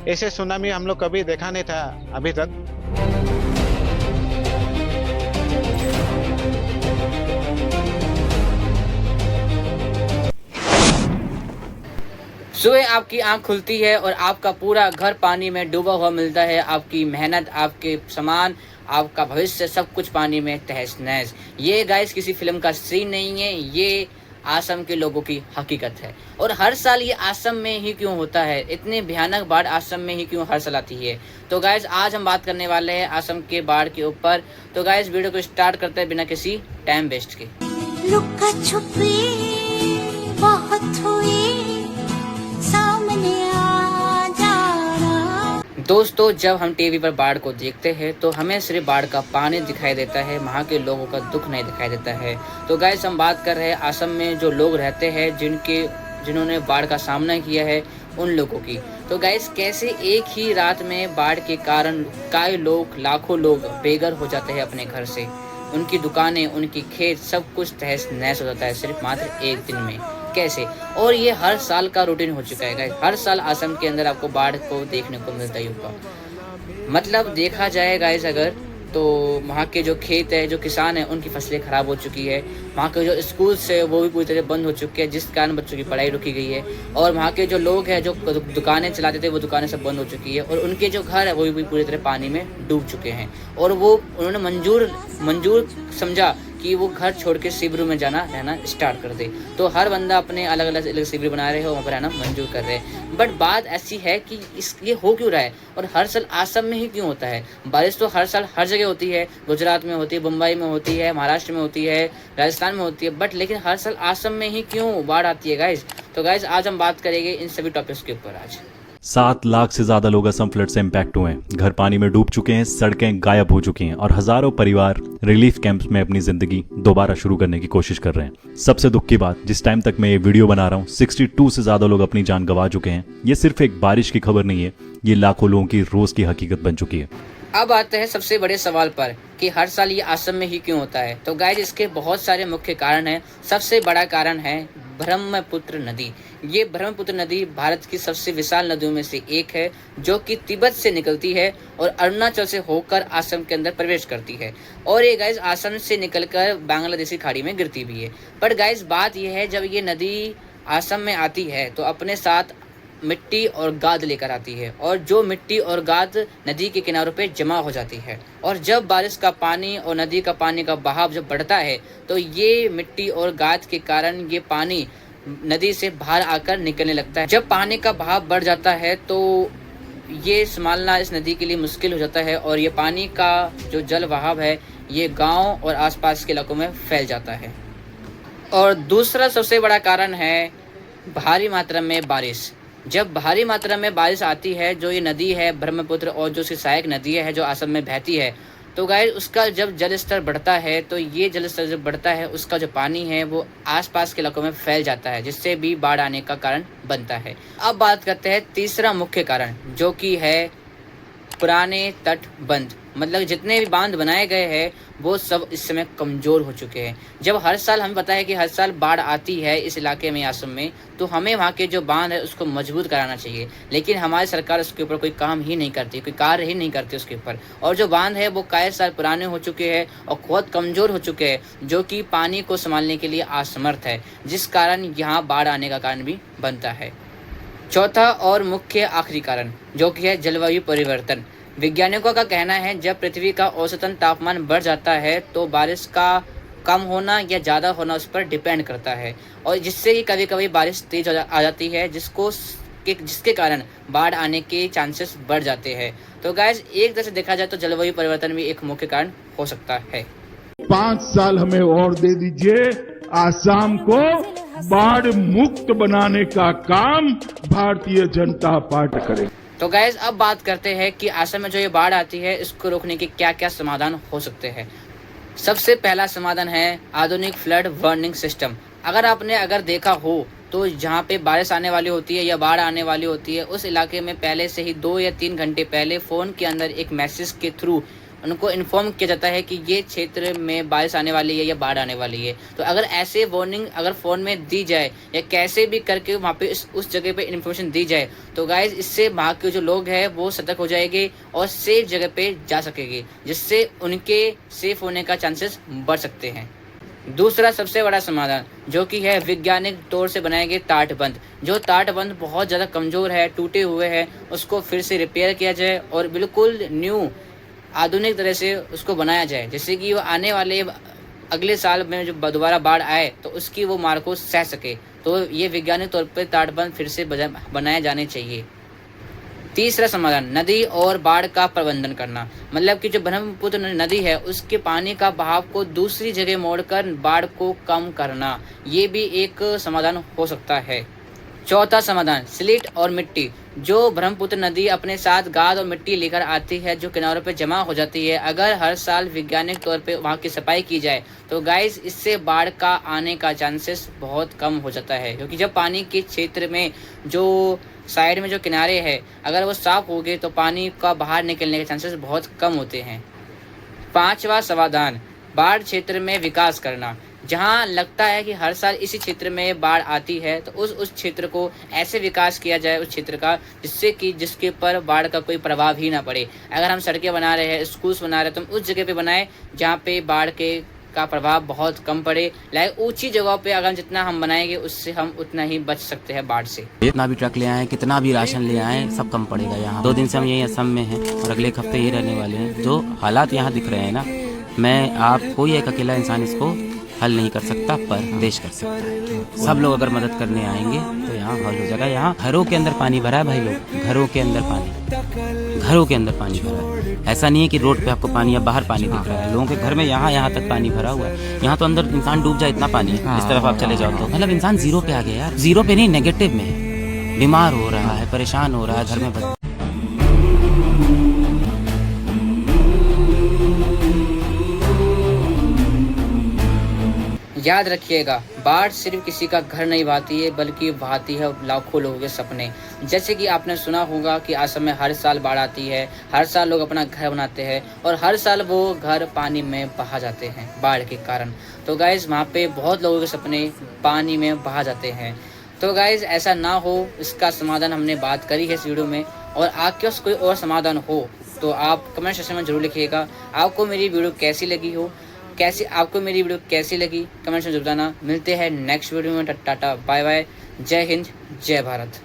ऐसे सुनामी हम लोग कभी देखा नहीं था अभी तक। सुबह आपकी आंख खुलती है और आपका पूरा घर पानी में डूबा हुआ मिलता है। आपकी मेहनत, आपके सामान, आपका भविष्य सब कुछ पानी में तहस नहस। ये गाइस किसी फिल्म का सीन नहीं है, ये आसम के लोगों की हकीकत है। और हर साल ये आसम में ही क्यों होता है? इतनी भयानक बाढ़ आसम में ही क्यों हर साल आती है? तो गाइस आज हम बात करने वाले हैं आसम के बाढ़ के ऊपर। तो गाइस वीडियो को स्टार्ट करते हैं बिना किसी टाइम वेस्ट के। लुका छुपी बहुत हुई, सामने आ जाना। दोस्तों जब हम टीवी पर बाढ़ को देखते हैं तो हमें सिर्फ बाढ़ का पानी दिखाई देता है, वहाँ के लोगों का दुख नहीं दिखाई देता है। तो गाइस हम बात कर रहे हैं आसम में जो लोग रहते हैं, जिन्होंने बाढ़ का सामना किया है, उन लोगों की। तो गाइस कैसे एक ही रात में बाढ़ के कारण कई लोग, लाखों लोग बेघर हो जाते हैं अपने घर से। उनकी दुकानें, उनकी खेत सब कुछ तहस नहस हो जाता है सिर्फ मात्र एक दिन में। कैसे? और ये हर साल का रूटीन हो चुका है गाइस। हर साल असम के अंदर आपको बाढ़ को देखने को मिलता ही होगा। मतलब देखा जाए गाइस अगर, तो वहाँ के जो खेत है, जो किसान है, उनकी फसलें खराब हो चुकी है। वहाँ के जो स्कूल्स है वो भी पूरी तरह बंद हो चुके हैं, जिस कारण बच्चों की पढ़ाई रुकी गई है। और वहाँ के जो लोग हैं, जो दुकानें चलाते थे, वो दुकानें सब बंद हो चुकी है। और उनके जो घर है वो भी पूरी तरह पानी में डूब चुके हैं। और वो उन्होंने मंजूर समझा कि वो घर छोड़ के शिविरों में रहना स्टार्ट कर दे। तो हर बंदा अपने अलग अलग शिविर बना रहे हैं, वहाँ पर रहना मंजूर कर रहे हैं। बट बात ऐसी है कि ये हो क्यों रहा है और हर साल आसम में ही क्यों होता है? बारिश तो हर साल हर जगह होती है, गुजरात में होती है, मुंबई में होती है, महाराष्ट्र में होती है, राजस्थान में होती है, बट लेकिन हर साल आसम में ही क्यों बाढ़ आती है गाइज? तो गाइज आज हम बात करेंगे इन सभी टॉपिक्स के ऊपर आज। 7 लाख से ज्यादा लोग असम फ्लड से इम्पैक्ट हुए हैं। घर पानी में डूब चुके हैं, सड़कें गायब हो चुकी हैं और हजारों परिवार रिलीफ कैंप्स में अपनी जिंदगी दोबारा शुरू करने की कोशिश कर रहे हैं। सबसे दुख की बात, जिस टाइम तक मैं ये वीडियो बना रहा हूँ 62 से ज्यादा लोग अपनी जान गंवा चुके हैं। ये सिर्फ एक बारिश की खबर नहीं है, ये लाखों लोगों की रोज की हकीकत बन चुकी है। अब आते हैं सबसे बड़े सवाल पर कि हर साल ये आसम में ही क्यों होता है। तो गाइज इसके बहुत सारे मुख्य कारण हैं। सबसे बड़ा कारण है ब्रह्मपुत्र नदी। ये ब्रह्मपुत्र नदी भारत की सबसे विशाल नदियों में से एक है, जो कि तिब्बत से निकलती है और अरुणाचल से होकर आसम के अंदर प्रवेश करती है। और ये गाइज आसम से निकलकर बांग्लादेशी खाड़ी में गिरती भी है। पर गाइज बात यह है, जब ये नदी आसम में आती है तो अपने साथ मिट्टी और गाद लेकर आती है, और जो मिट्टी और गाद नदी के किनारों पे जमा हो जाती है। और जब बारिश का पानी और नदी का पानी का बहाव जब बढ़ता है तो ये मिट्टी और गाद के कारण ये पानी नदी से बाहर आकर निकलने लगता है। जब पानी का बहाव बढ़ जाता है तो ये संभालना इस नदी के लिए मुश्किल हो जाता है और ये पानी का जो जल बहाव है ये गाँव और आसपास के इलाकों में फैल जाता है। और दूसरा सबसे बड़ा कारण है भारी मात्रा में बारिश। जब भारी मात्रा में बारिश आती है, जो ये नदी है ब्रह्मपुत्र और जो इसकी सहायक नदी है जो आसम में बहती है, तो गाइस उसका जब जल स्तर बढ़ता है तो ये जल स्तर जब बढ़ता है उसका जो पानी है वो आसपास के इलाकों में फैल जाता है, जिससे भी बाढ़ आने का कारण बनता है। अब बात करते हैं तीसरा मुख्य कारण, जो कि है पुराने तटबंध। मतलब जितने भी बांध बनाए गए हैं वो सब इस समय कमज़ोर हो चुके हैं। जब हर साल हमें पता है कि हर साल बाढ़ आती है इस इलाके में, आसम में, तो हमें वहाँ के जो बांध है उसको मजबूत कराना चाहिए, लेकिन हमारी सरकार उसके ऊपर कोई काम ही नहीं करती, कोई कार्य ही नहीं करती उसके ऊपर। और जो बांध है वो कई साल पुराने हो चुके हैं और बहुत कमज़ोर हो चुके हैं, जो कि पानी को संभालने के लिए असमर्थ है, जिस कारण यहाँ बाढ़ आने का कारण भी बनता है। चौथा और मुख्य आखिरी कारण जो कि है जलवायु परिवर्तन। वैज्ञानिकों का कहना है जब पृथ्वी का औसतन तापमान बढ़ जाता है तो बारिश का कम होना या ज़्यादा होना उस पर डिपेंड करता है, और जिससे कि कभी कभी बारिश तेज आ जाती है, जिसके कारण बाढ़ आने के चांसेस बढ़ जाते हैं। तो गाइस एक तरह से देखा जाए तो जलवायु परिवर्तन भी एक मुख्य कारण हो सकता है। 5 साल हमें और दे दीजिए, आसाम को बाढ़ मुक्त बनाने का काम भारतीय जनता पार्टी करेगी। तो गाइज अब बात करते हैं कि आसम में जो ये बाढ़ आती है इसको रोकने के क्या क्या समाधान हो सकते हैं। सबसे पहला समाधान है आधुनिक फ्लड वार्निंग सिस्टम। अगर देखा हो तो जहाँ पे बारिश आने वाली होती है या बाढ़ आने वाली होती है, उस इलाके में पहले से ही 2 या 3 घंटे पहले फ़ोन के अंदर एक मैसेज के थ्रू उनको इन्फॉर्म किया जाता है कि ये क्षेत्र में बारिश आने वाली है या बाढ़ आने वाली है। तो अगर ऐसे वार्निंग अगर फ़ोन में दी जाए या कैसे भी करके वहाँ पे उस जगह पे इन्फॉर्मेशन दी जाए तो गाइज इससे वहाँ के जो लोग हैं वो सतर्क हो जाएंगे और सेफ जगह पे जा सकेंगे, जिससे उनके सेफ होने का चांसेस बढ़ सकते हैं। दूसरा सबसे बड़ा समाधान जो कि है वैज्ञानिक तौर से बनाए गए ताटबंद। जो ताटबंद बहुत ज़्यादा कमज़ोर है, टूटे हुए हैं, उसको फिर से रिपेयर किया जाए और बिल्कुल न्यू आधुनिक तरह से उसको बनाया जाए, जिससे कि वो आने वाले अगले साल में जो दोबारा बाढ़ आए तो उसकी वो मार को सह सके। तो ये वैज्ञानिक तौर पर ताटबंद फिर से बनाए जाने चाहिए। तीसरा समाधान नदी और बाढ़ का प्रबंधन करना, मतलब कि जो ब्रह्मपुत्र नदी है उसके पानी का बहाव को दूसरी जगह मोड़कर बाढ़ को कम करना, ये भी एक समाधान हो सकता है। चौथा समाधान स्लिट और मिट्टी। जो ब्रह्मपुत्र नदी अपने साथ गाद और मिट्टी लेकर आती है जो किनारों पर जमा हो जाती है, अगर हर साल वैज्ञानिक तौर पे वहाँ की सफाई की जाए तो गाइस इससे बाढ़ का आने का चांसेस बहुत कम हो जाता है, क्योंकि जब पानी के क्षेत्र में जो साइड में जो किनारे हैं अगर वो साफ हो गए तो पानी का बाहर निकलने के चांसेस बहुत कम होते हैं। पांचवा समाधान बाढ़ क्षेत्र में विकास करना। जहां लगता है कि हर साल इसी क्षेत्र में बाढ़ आती है तो उस क्षेत्र को ऐसे विकास किया जाए उस क्षेत्र का जिससे कि जिसके ऊपर बाढ़ का कोई प्रभाव ही ना पड़े। अगर हम सड़कें बना रहे हैं, स्कूल्स बना रहे हैं तो हम उस जगह पे बनाएं जहाँ पे बाढ़ का प्रभाव बहुत कम पड़े। लाइक ऊंची जगहों पे अगर जितना हम बनाएंगे उससे हम उतना ही बच सकते हैं बाढ़ से। जितना भी ट्रक ले आए, कितना भी राशन ले आए, सब कम पड़ेगा। यहाँ 2 दिन से हम यही असम में हैं और अगले एक हफ्ते यही रहने वाले हैं। जो हालात यहाँ दिख रहे हैं ना, मैं आप कोई एक अकेला इंसान इसको हल नहीं कर सकता, पर देश कर सकता है। सब लोग अगर मदद करने आएंगे तो यहाँ हल हो जाएगा। यहाँ घरों के अंदर पानी भरा है भाई लोग, घरों के अंदर पानी भरा है। ऐसा नहीं है कि रोड पे आपको पानी या बाहर पानी दिख रहा है, लोगों के घर में यहाँ तक पानी भरा हुआ है। यहाँ तो अंदर इंसान डूब जाए इतना पानी है। इस तरफ आप चले जाओ तो मतलब इंसान जीरो पे आ गया यार। जीरो पे नहीं, नेगेटिव में बीमार हो रहा है, परेशान हो रहा है, घर में याद रखिएगा बाढ़ सिर्फ किसी का घर नहीं बहाती है बल्कि बहाती है लाखों लोगों के सपने। जैसे कि आपने सुना होगा कि असम में हर साल बाढ़ आती है, हर साल लोग अपना घर बनाते हैं और हर साल वो घर पानी में बहा जाते हैं बाढ़ के कारण। तो गाइज वहाँ पे बहुत लोगों के सपने पानी में बहा जाते हैं। तो गाइज ऐसा ना हो, इसका समाधान हमने बात करी है इस वीडियो में। और आपके पास कोई और समाधान हो तो आप कमेंट सेक्शन में जरूर लिखिएगा। आपको मेरी वीडियो कैसी लगी कमेंट में जरूर बताना। मिलते हैं नेक्स्ट वीडियो में। टाटा बाय बाय, जय हिंद जय भारत।